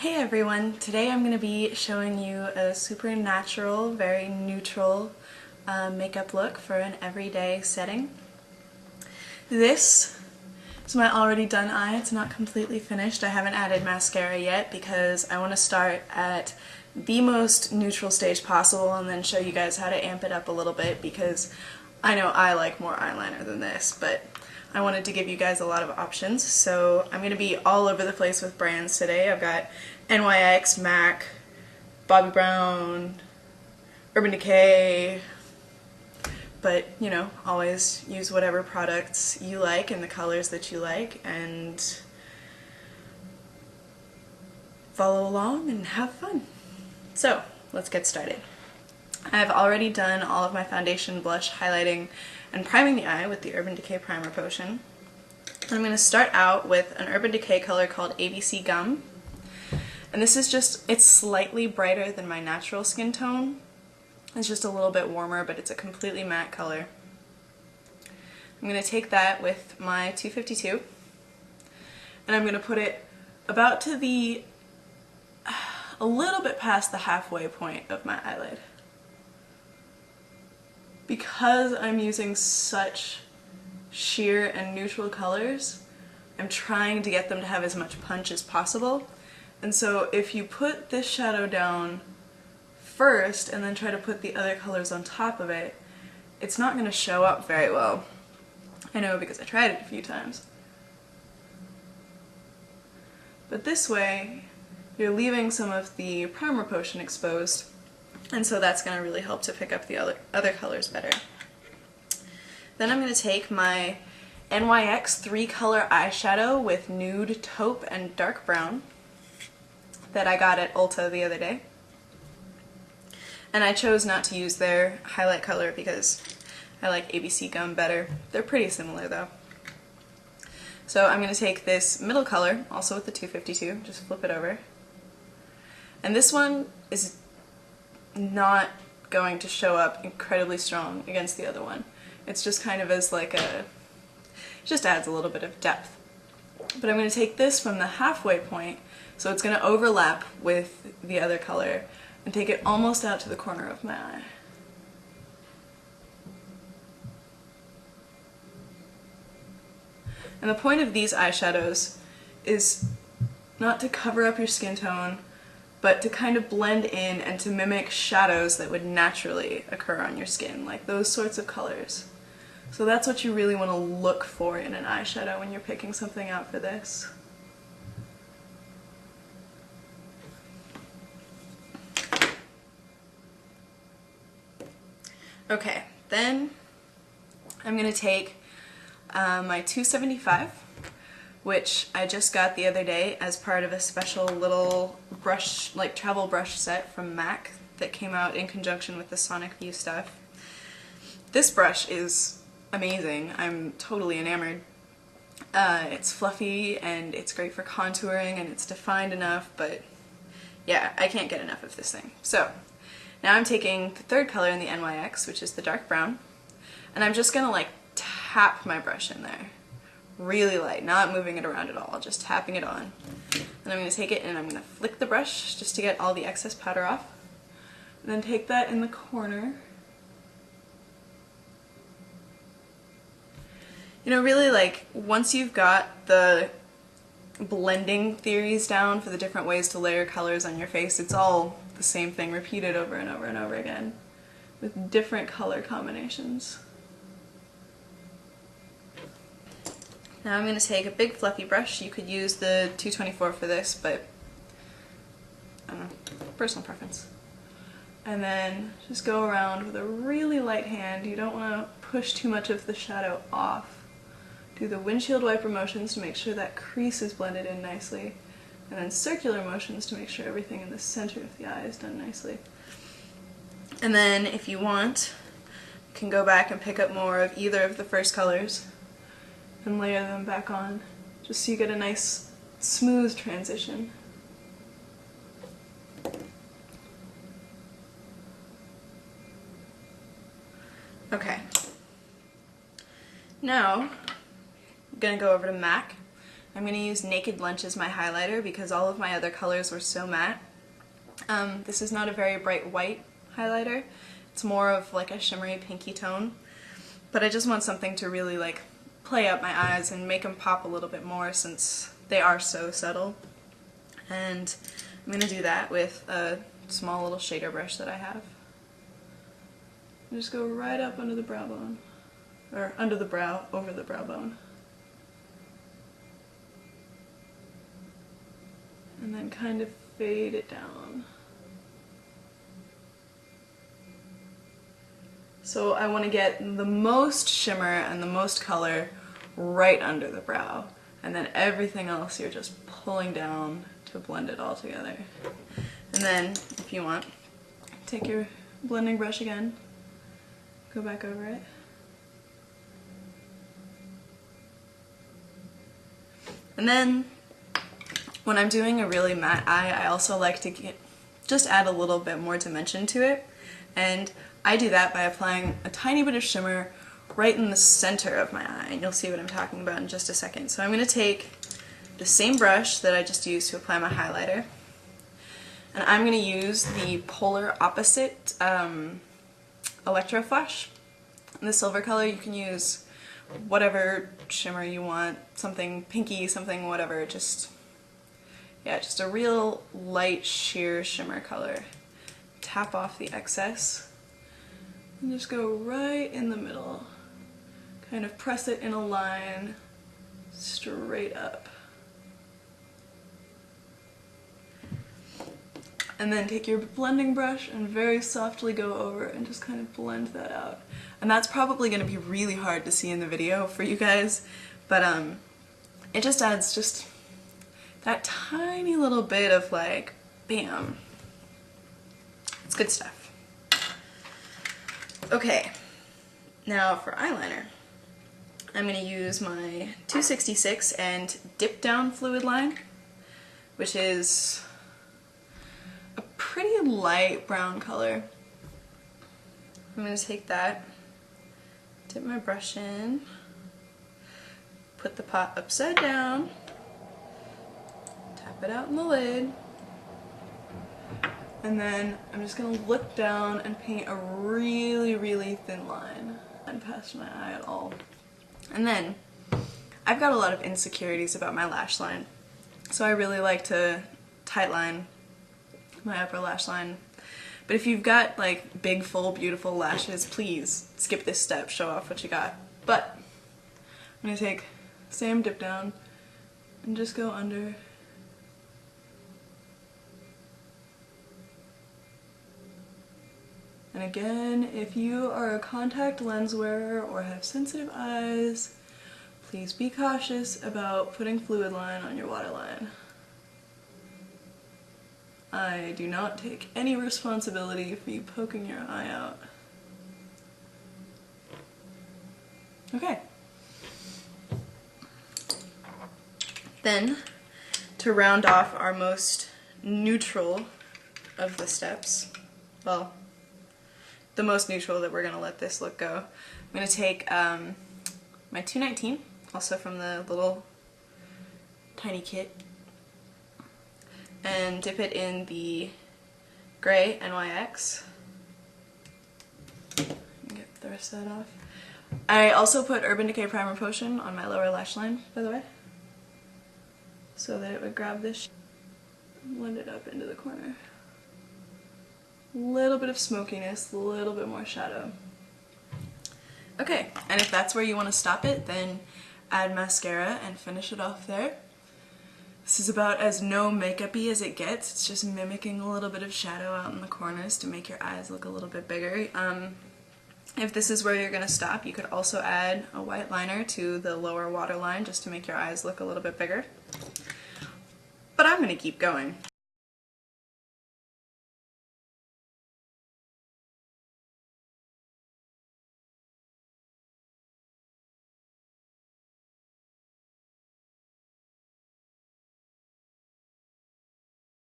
Hey everyone! Today I'm going to be showing you a super natural, very neutral makeup look for an everyday setting. This is my already done eye. It's not completely finished. I haven't added mascara yet because I want to start at the most neutral stage possible and then show you guys how to amp it up a little bit because I know I like more eyeliner than this, but I wanted to give you guys a lot of options. So I'm going to be all over the place with brands today. I've got NYX, m.a.c, Bobbi Brown, Urban Decay, but you know, always use whatever products you like and the colors that you like and follow along and have fun. So let's get started. I've already done all of my foundation, blush, highlighting, and priming the eye with the Urban Decay Primer Potion. I'm going to start out with an Urban Decay color called ABC Gum. And this is just, it's slightly brighter than my natural skin tone. It's just a little bit warmer, but it's a completely matte color. I'm going to take that with my 252, and I'm going to put it about to the, a little bit past the halfway point of my eyelid. Because I'm using such sheer and neutral colors, I'm trying to get them to have as much punch as possible. And so if you put this shadow down first and then try to put the other colors on top of it, it's not going to show up very well. I know because I tried it a few times. But this way, you're leaving some of the primer potion exposed, and so that's going to really help to pick up the other colors better. Then I'm going to take my NYX 3-color eyeshadow with nude, taupe, and dark brown that I got at Ulta the other day. And I chose not to use their highlight color because I like ABC Gum better. They're pretty similar though. So I'm going to take this middle color, also with the 252, just flip it over. And this one is not going to show up incredibly strong against the other one. It's just kind of as like a, just adds a little bit of depth. But I'm going to take this from the halfway point, so it's going to overlap with the other color, and take it almost out to the corner of my eye. And the point of these eyeshadows is not to cover up your skin tone, but to kind of blend in and to mimic shadows that would naturally occur on your skin, like those sorts of colors. So that's what you really want to look for in an eyeshadow when you're picking something out for this. Okay, then I'm going to take my 275, which I just got the other day as part of a special little brush, like travel brush set from m.a.c that came out in conjunction with the Sonic View stuff. This brush is amazing. I'm totally enamored. It's fluffy and it's great for contouring and it's defined enough, but yeah, I can't get enough of this thing. So now I'm taking the third color in the NYX, which is the dark brown, and I'm just gonna like tap my brush in there. Really light, not moving it around at all, just tapping it on. And I'm gonna take it and I'm gonna flick the brush just to get all the excess powder off. And then take that in the corner. You know, really like, once you've got the blending theories down for the different ways to layer colors on your face, it's all the same thing repeated over and over and over again with different color combinations. Now I'm going to take a big fluffy brush. You could use the 224 for this, but I don't know, personal preference. And then just go around with a really light hand. You don't want to push too much of the shadow off. Do the windshield wiper motions to make sure that crease is blended in nicely, and then circular motions to make sure everything in the center of the eye is done nicely. And then if you want, you can go back and pick up more of either of the first colors and layer them back on, just so you get a nice smooth transition. Okay. Now, I'm going to go over to m.a.c I'm going to use Naked Lunch as my highlighter because all of my other colors were so matte. This is not a very bright white highlighter. It's more of like a shimmery pinky tone. But I just want something to really like play up my eyes and make them pop a little bit more since they are so subtle. And I'm going to do that with a small little shader brush that I have. And just go right up under the brow bone. Or under the brow, over the brow bone. And then kind of fade it down. So I want to get the most shimmer and the most color right under the brow. And then everything else you're just pulling down to blend it all together. And then, if you want, take your blending brush again, go back over it. And then, when I'm doing a really matte eye, I also like to just add a little bit more dimension to it. And I do that by applying a tiny bit of shimmer right in the center of my eye. And you'll see what I'm talking about in just a second. So I'm going to take the same brush that I just used to apply my highlighter. And I'm going to use the polar opposite Electroflash. In the silver color, you can use whatever shimmer you want, something pinky, something whatever, just a real light sheer shimmer color. Tap off the excess and just go right in the middle. Kind of press it in a line straight up. And then take your blending brush and very softly go over and just kind of blend that out. And that's probably going to be really hard to see in the video for you guys, but it just adds just that tiny little bit of like, bam. It's good stuff. Okay, now for eyeliner. I'm going to use my 266 and Dipdown Fluidline, which is a pretty light brown color. I'm going to take that, dip my brush in, put the pot upside down, tap it out in the lid, and then I'm just going to look down and paint a really, really thin line and past my eye at all. And then, I've got a lot of insecurities about my lash line, so I really like to tightline my upper lash line. But if you've got like big, full, beautiful lashes, please skip this step, show off what you got. But I'm going to take the same dip down and just go under. And again, if you are a contact lens wearer or have sensitive eyes, please be cautious about putting Fluidline on your waterline. I do not take any responsibility for you poking your eye out. Okay. Then, to round off our most neutral of the steps, well, the most neutral that we're going to let this look go, I'm going to take my 219, also from the little tiny kit, and dip it in the gray NYX. Get the rest of that off. I also put Urban Decay Primer Potion on my lower lash line, by the way, so that it would grab this, blend it up into the corner. Little bit of smokiness, a little bit more shadow. Okay, and if that's where you want to stop it, then add mascara and finish it off there. This is about as no makeup-y as it gets. It's just mimicking a little bit of shadow out in the corners to make your eyes look a little bit bigger. If this is where you're going to stop, you could also add a white liner to the lower waterline just to make your eyes look a little bit bigger. But I'm going to keep going.